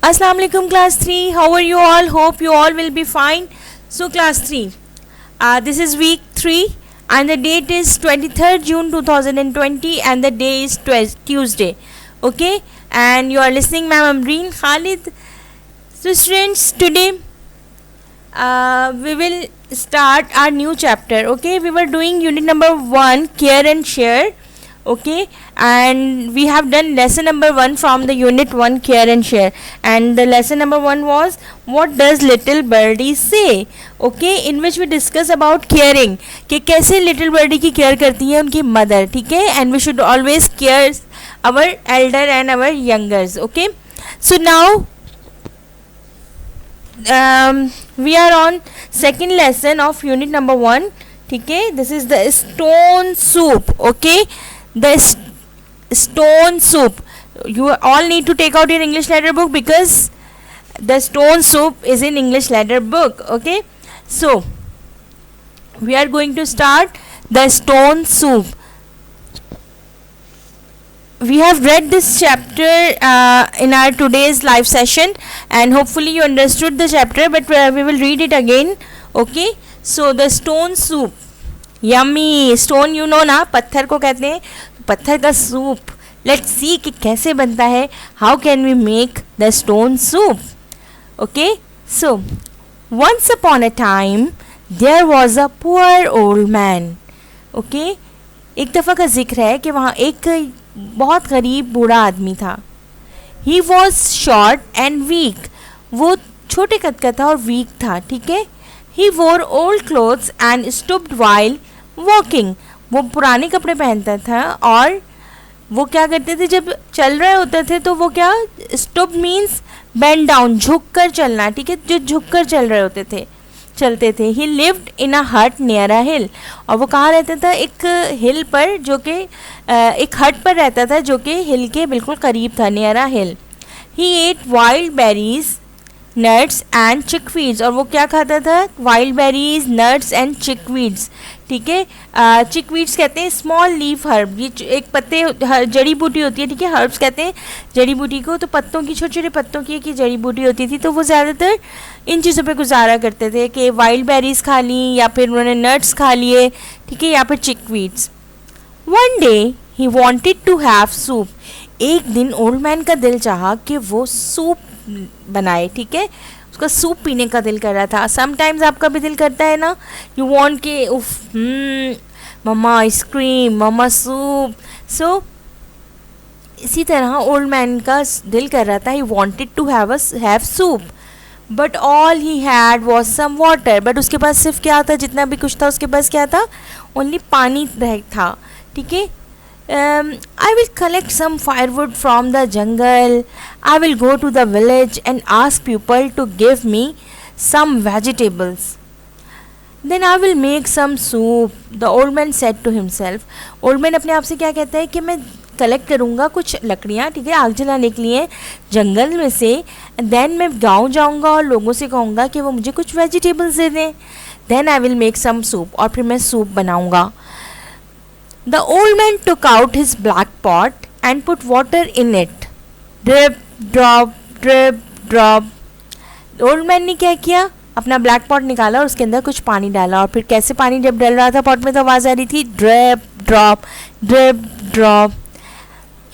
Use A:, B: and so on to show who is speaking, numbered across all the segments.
A: Assalamu alaikum class 3. How are you all? Hope you all will be fine. So class 3. This is week 3 and the date is 23rd June 2020 and the day is Tuesday. Okay? And you are listening Ma'am Amreen Khalid. So students, today we will start our new chapter. Okay? We were doing unit number 1, care and share. Okay, and we have done lesson number 1 from the unit 1, care and share, and the lesson number 1 was what does little birdie say. Okay, in which we discuss about caring, कि कैसे little birdie की care करती है उनकी mother. ठीक है, and we should always care our elder and our youngers. Okay, so now we are on second lesson of unit number 1. ठीक है, this is the stone soup. Okay, the stone soup. You all need to take out your English letter book because the stone soup is in English letter book. Okay, so we are going to start the stone soup. We have read this chapter in our today's live session and hopefully you understood the chapter, but we will read it again. Okay, so the stone soup. Yummy. Stone you know ना, पत्थर को कहते हैं, पत्थर का soup. Let's see कि कैसे बनता है. How can we make the stone soup. Okay, so once upon a time there was a poor old man. Okay, एक दफ़ा का जिक्र है कि वहाँ एक बहुत गरीब बूढ़ा आदमी था. He was short and weak. वो छोटे कद का था और वीक था. ठीक है. ही वोर old clothes and stooped while walking. वो पुराने कपड़े पहनता था और वो क्या करते थे, जब चल रहे होते थे तो वो क्या, स्टूप मीन्स बेंड डाउन, झुक कर चलना. ठीक है, जो झुक कर चल रहे होते थे, चलते थे. ही लिव्ड इन अ हट नियर अ हिल. और वो कहाँ रहता था, एक हिल पर, जो कि एक हट पर रहता था जो कि हिल के बिल्कुल करीब था, near a hill. He ate wild berries, nuts and chickweeds. और वो क्या खाता था, wild berries, nuts and chickweeds. ठीक है, चिकवीड्स कहते हैं स्मॉल लीफ हर्ब. ये एक पत्ते जड़ी बूटी होती है. ठीक है, हर्ब्स कहते हैं जड़ी बूटी को. तो पत्तों की, छोटे छोटे पत्तों की एक जड़ी बूटी होती थी. तो वो ज़्यादातर इन चीज़ों पे गुजारा करते थे कि वाइल्ड बेरीज खा ली या फिर उन्होंने नट्स खा लिए. ठीक है, या फिर chickweeds. One day he wanted to have soup. एक दिन ओल्ड मैन का दिल चाहा कि वो सूप बनाए. ठीक है, उसका सूप पीने का दिल कर रहा था. समटाइम्स आपका भी दिल करता है ना, यू वांट के उफ मम्मा आइसक्रीम, मम्मा सूप. सो इसी तरह ओल्ड मैन का दिल कर रहा था. He wanted to have soup but all he had was some water. But उसके पास सिर्फ क्या था, जितना भी कुछ था उसके पास क्या था, ओनली पानी था. ठीक है. I will collect some firewood from the jungle. I will go to the village and ask people to give me some vegetables. Then I will make some soup. The old man said to himself. Old man अपने आप से क्या कहता है कि मैं collect करूँगा कुछ लकड़ियाँ. ठीक है, आग जलाने के लिए जंगल में से. देन मैं गाँव जाऊँगा और लोगों से कहूँगा कि वो मुझे कुछ वेजिटेबल्स दे दें. Then I will make some soup. और फिर मैं सूप बनाऊँगा. The old man took out his black pot and put water in it. Drip, drop, drip, drop. Old man ने क्या किया, अपना ब्लैक पॉट निकाला और उसके अंदर कुछ पानी डाला. और फिर कैसे पानी जब डल रहा था पॉट में तो आवाज़ आ रही थी drip drop, drip drop.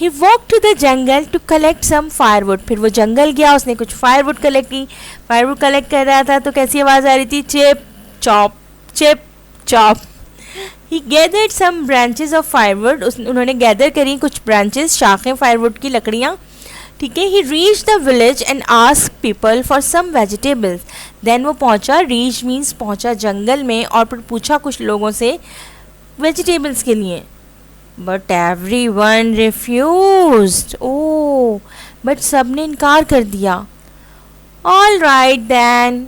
A: He walked to the jungle to collect some firewood. फिर वो जंगल गया, उसने कुछ फायरवुड कलेक्ट की. फायरवुड कलेक्ट कर रहा था तो कैसी आवाज़ आ रही थी, chip chop, chip chop. He gathered some branches of firewood. उन्होंने गैदर करी कुछ ब्रांचेस, शाखें फायरवुड की, लकड़ियाँ. ठीक है. He reached the village and asked people for some vegetables. Then वो पहुँचा, reach means पहुँचा जंगल में, और फिर पूछा कुछ लोगों से वेजिटेबल्स के लिए. But everyone refused. Oh, but सब ने इनकार कर दिया. All right then,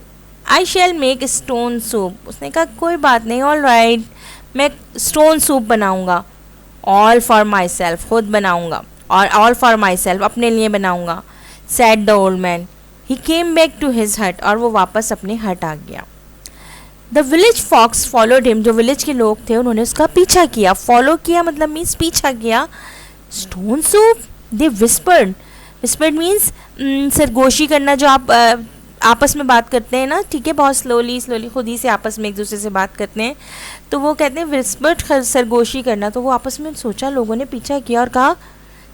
A: I shall make stone soup. उसने कहा कोई बात नहीं, all right, मैं स्टोन सूप बनाऊंगा. ऑल फॉर माई सेल्फ, खुद बनाऊंगा. और ऑल फॉर माई सेल्फ, अपने लिए बनाऊंगा. Said the old man. He came back to his hut. और वो वापस अपने हट आ गया. The village folks followed him. जो विलेज के लोग थे उन्होंने उसका पीछा किया. फॉलो किया मतलब मीन्स पीछा किया. स्टोन सूप, दे विस्पर्ड. विस्पर्ड मीन्स सरगोशी करना, जो आप आपस में बात करते हैं ना, ठीक है, बहुत स्लोली स्लोली खुद ही से आपस में एक दूसरे से बात करते हैं, तो वो कहते हैं विस्पर्ड सरगोशी करना। तो वो आपस में सोचा, लोगों ने पीछा किया और कहा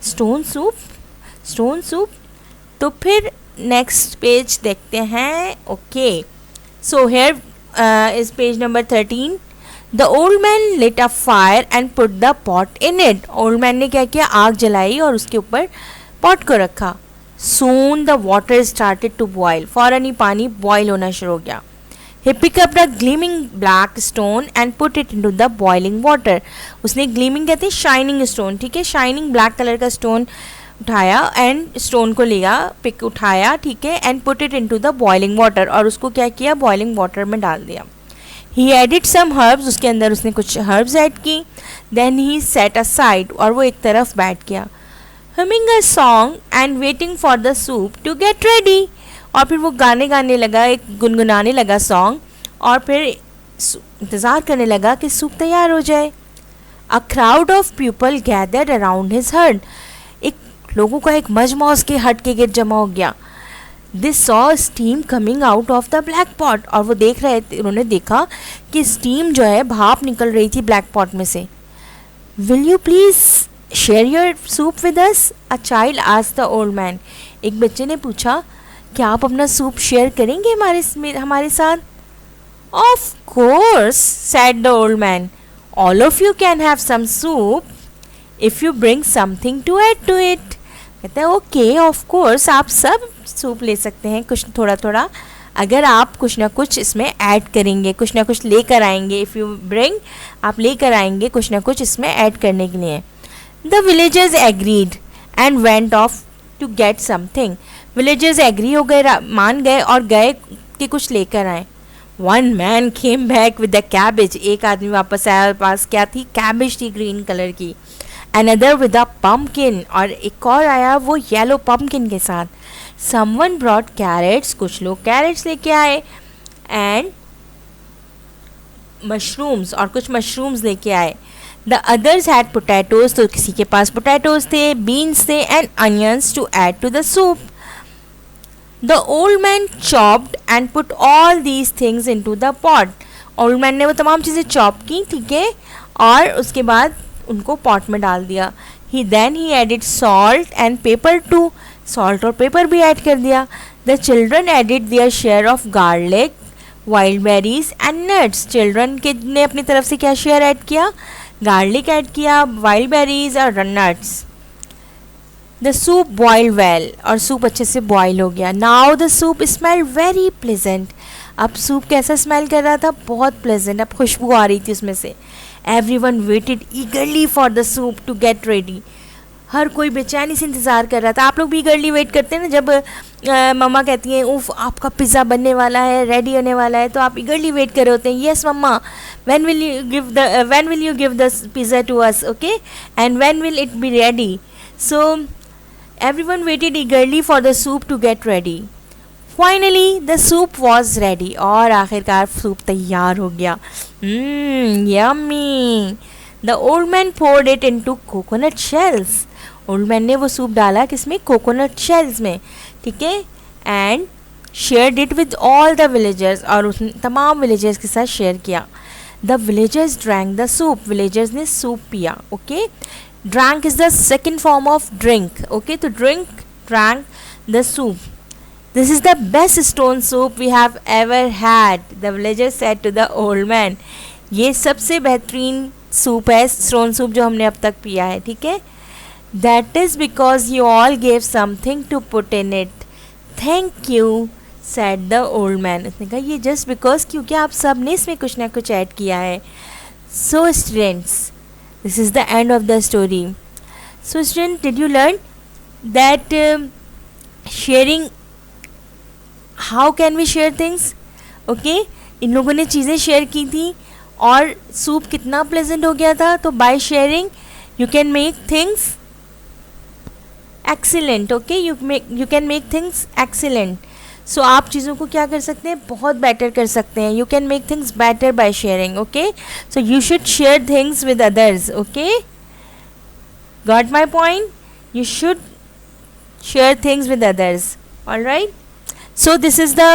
A: स्टोन सूप, स्टोन सूप। तो फिर नेक्स्ट पेज देखते हैं। Okay, so here is page number 13। The old man lit a fire and put the pot in it. Old man ने क्या किया, आग जलाई और उसके ऊपर पॉट को रखा। Soon the water started to boil. फौरन ही पानी बॉयल होना शुरू हो गया। He picked up the gleaming black stone and put it into the boiling water. उसने gleaming कहते हैं shining stone, ठीक है, shining black कलर का stone उठाया and stone को लिया, पिक उठाया, ठीक है, and put it into the boiling water, और उसको क्या किया, boiling water में डाल दिया। He added some herbs, उसके अंदर उसने कुछ herbs ऐड की। Then he sat aside, और वो एक तरफ बैठ गया। Humming a song and waiting for the soup to get ready, और फिर वो गाने गाने लगा, एक गुनगुनाने लगा सॉन्ग, और फिर इंतज़ार करने लगा कि सूप तैयार हो जाए। A crowd of people gathered around his hut. एक लोगों का एक मजमा उसके हट के गिर्द जमा हो गया। They saw steam coming out of the black pot, और वो देख रहे थे, उन्होंने देखा कि स्टीम जो है, भाप निकल रही थी ब्लैक पॉट में से। Will you please share your soup with us? A child asked the old man. एक बच्चे ने पूछा, क्या आप अपना सूप शेयर करेंगे हमारे साथ? Of course, said the old man. All of you can have some soup if you bring something to add to it. कहता है ओके, ऑफ कोर्स, आप सब सूप ले सकते हैं, कुछ थोड़ा थोड़ा, अगर आप कुछ ना कुछ इसमें ऐड करेंगे, कुछ ना कुछ लेकर आएंगे। इफ़ यू ब्रिंग, आप लेकर आएंगे कुछ ना कुछ इसमें ऐड करने के लिए। The villagers agreed and went off to get something. Villagers agree हो गए, मान गए और गए कि कुछ लेकर आए। One man came back with a cabbage. एक आदमी वापस आया और पास क्या थी, कैबेज थी ग्रीन कलर की। Another with a pumpkin, और एक और आया वो येलो pumpkin के साथ। Someone brought carrots, कुछ लोग carrots लेके आए, and mushrooms, और कुछ mushrooms लेके आए। The others had potatoes, तो किसी के पास potatoes थे, beans थे, and onions to add to the soup. The old man chopped and put all these things into the pot. Old man ने वो तमाम चीज़ें चॉप की, ठीक है, और उसके बाद उनको पॉट में डाल दिया। Then he added salt and pepper too. Salt और पेपर भी ऐड कर दिया। The children added their share of garlic, wild berries and nuts. Children के ने अपनी तरफ से क्या शेयर ऐड किया, गार्लिक ऐड किया, वाइल्ड बेरीज और nuts. The soup boiled well, और सूप अच्छे से बॉयल हो गया। Now the soup smell very pleasant. अब सूप कैसा स्मेल कर रहा था, बहुत प्लेजेंट, अब खुशबू आ रही थी उसमें से। Everyone waited eagerly for the soup to get ready. हर कोई बेचैनी से इंतज़ार कर रहा था। आप लोग भी ईगरली वेट करते हैं ना, जब मम्मा कहती हैं उफ आपका पिज़्ज़ा बनने वाला है, रेडी होने वाला है, तो आप ईगरली वेट कर रहे होते हैं, yes mama, when will you give the pizza to us, okay, and when will it be ready? So everyone waited eagerly for the soup to get ready. Finally the soup was ready, और आखिरकार soup तैयार हो गया। yummy. The old man poured it into coconut shells. Old man ने वो soup डाला किसमें, coconut shells में, ठीक है, and shared it with all the villagers, और उसने तमाम विलेजर्स के साथ शेयर किया। The villagers drank the soup, villagers ने सूप पिया। Okay, drank is the second form of drink. Okay, तो drank the soup. This is the best stone soup we have ever had, the villagers said to the old man. ये सबसे बेहतरीन soup है, stone soup जो हमने अब तक पिया है, ठीक है। That is because you all gave something to put in it. Thank you, said the old man. उसने कहा ये just because, क्योंकि आप सब ने इसमें कुछ ना कुछ ऐड किया है। So students, this is the end of the story. So students, did you learn that sharing, how can we share things? Okay, इन लोगों ने चीज़ें शेयर की थी और सूप कितना प्लेजेंट हो गया था। तो by sharing you can make things excellent. Okay, you can make things excellent. So आप चीज़ों को क्या कर सकते हैं, बहुत बेटर कर सकते हैं। You can make things better by sharing. Okay, so you should share things with others. Okay, got my point? You should share things with others. All right, so this is the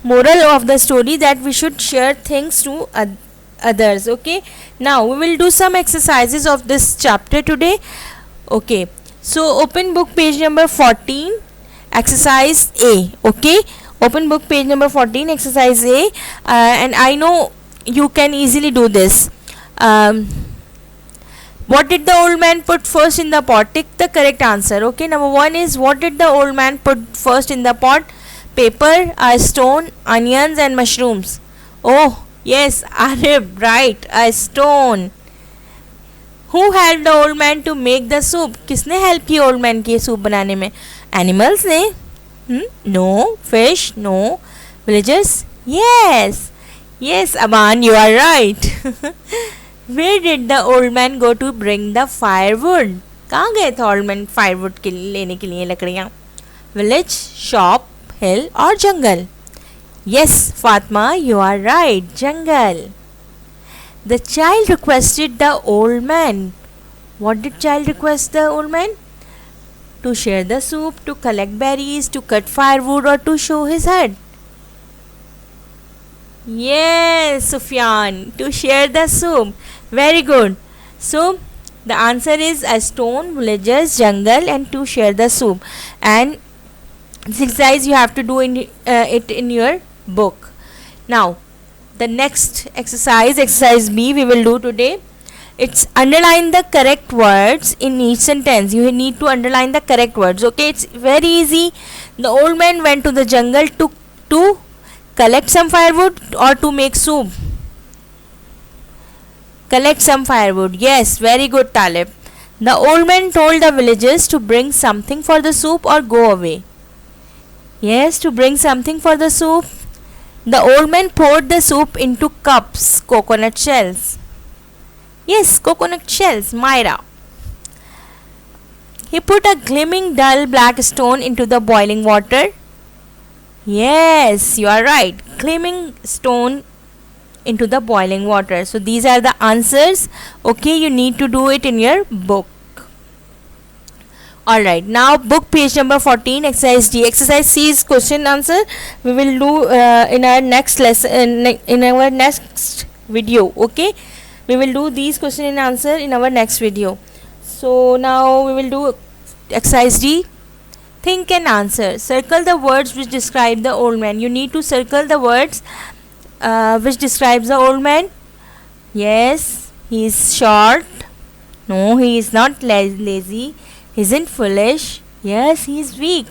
A: moral of the story, that we should share things to others. Okay, now we will do some exercises of this chapter today. Okay, so open book page number 14, exercise A. Okay, open book page number 14, exercise A, and I know you can easily do this. What did the old man put first in the pot? Tick the correct answer. Okay, number 1 is, what did the old man put first in the pot? Paper, a stone, onions and mushrooms. Oh yes, Arif, right, a stone. Who helped the old man to make the soup? किसने help की old man की soup बनाने में? Animals ने? No. Fish? No. Villagers? Yes. Yes, Aman, you are right. Where did the old man go to bring the firewood? कहाँ गए थे old man firewood के लेने के लिए लकड़ियाँ? Village, shop, hill or jungle? Yes, Fatma, you are right. Jungle. The child requested the old man. What did child request the old man? To share the soup, to collect berries, to cut firewood or to show his head? Yes, Sufyan, to share the soup. Very good. So the answer is a stone, villagers, jungle and to share the soup. And this exercise you have to do it in your book. Now the next exercise, exercise B, we will do today. It's underline the correct words in each sentence. You need to underline the correct words. Okay, it's very easy. The old man went to the jungle to collect some firewood or to make soup. Collect some firewood. Yes, very good, Talib. The old man told the villagers to bring something for the soup or go away. Yes, to bring something for the soup. The old man poured the soup into cups, coconut shells. Yes, coconut shells, Myra. He put a gleaming dull black stone into the boiling water. Yes, you are right. Gleaming stone into the boiling water. So these are the answers. Okay, you need to do it in your book. Alright, now book page number 14, exercise D. Exercise C is question answer. We will do in our next lesson, in our next video. Okay, we will do these question and answer in our next video. So now we will do exercise D. Think and answer. Circle the words which describe the old man. You need to circle the words which describes the old man. Yes, he is short. No, he is not lazy. He isn't foolish. Yes, he is weak.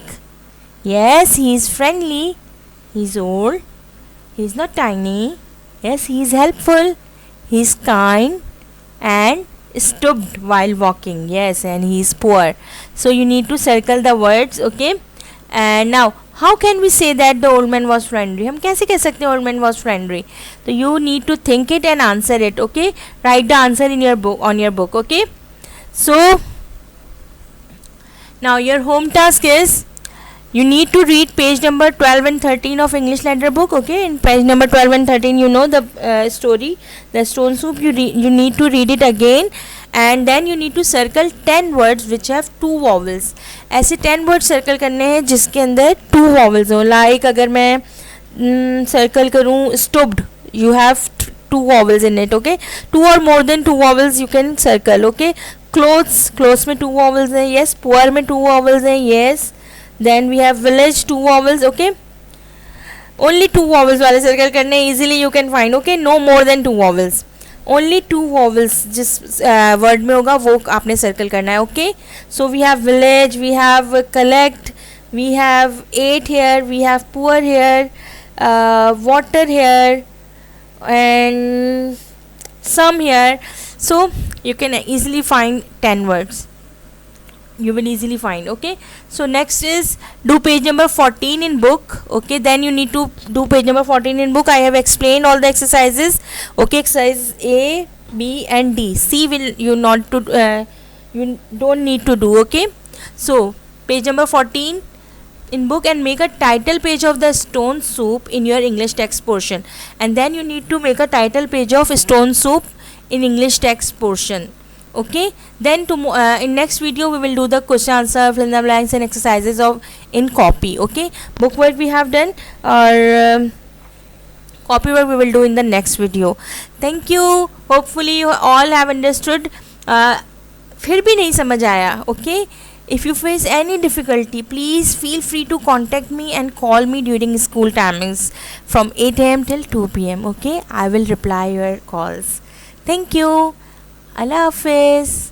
A: Yes, he is friendly. He is old. He is not tiny. Yes, he is helpful. He is kind and stooped while walking. Yes, and he is poor. So you need to circle the words. Okay, and now how can we say that the old man was friendly? हम कैसे कह सकते हैं old man was friendly? So you need to think it and answer it. Okay, write the answer in your book, on your book. Okay, so now your home task is, you need to read page number 12 and 13 of English letter book. Okay, in page number 12 and 13 you know the story, the stone soup. You need to read it again, and then you need to circle 10 words which have 2 vowels. ऐसे 10 words circle करने हैं जिसके अंदर 2 vowels हो. Like अगर मैं circle करूँ stooped, you have 2 vowels in it. Okay, 2 or more than 2 vowels you can circle. Okay, clothes में 2 vowels हैं. Yes, poor में 2 vowels हैं. Yes, then we have village, 2 vowels. Okay, only 2 vowels वाले circle करने, easily you can find. Okay, no more than 2 vowels. Only 2 vowels जिस word में होगा वो आपने circle करना है. Okay, so we have village, we have collect, we have ate here, we have poor here, water here, and some here. So you can easily find 10 words. You will easily find. Okay, so next is do page number 14 in book. Okay, then you need to do page number 14 in book. I have explained all the exercises. Okay, exercise A, B and D. C will you not to you don't need to do. Okay, so page number 14 in book and make a title page of the stone soup in your English text portion, and then you need to make a title page of stone soup in English text portion. Okay, then in next video we will do the question answer, fill in the blanks and exercises of in copy. Okay, book work we have done, or copy work we will do in the next video. Thank you. Hopefully you all have understood. फिर भी नहीं समझ आया, okay, if you face any difficulty please feel free to contact me and call me during school timings from 8 a.m. till 2 p.m. okay, I will reply your calls. Thank you. Allah Hafiz.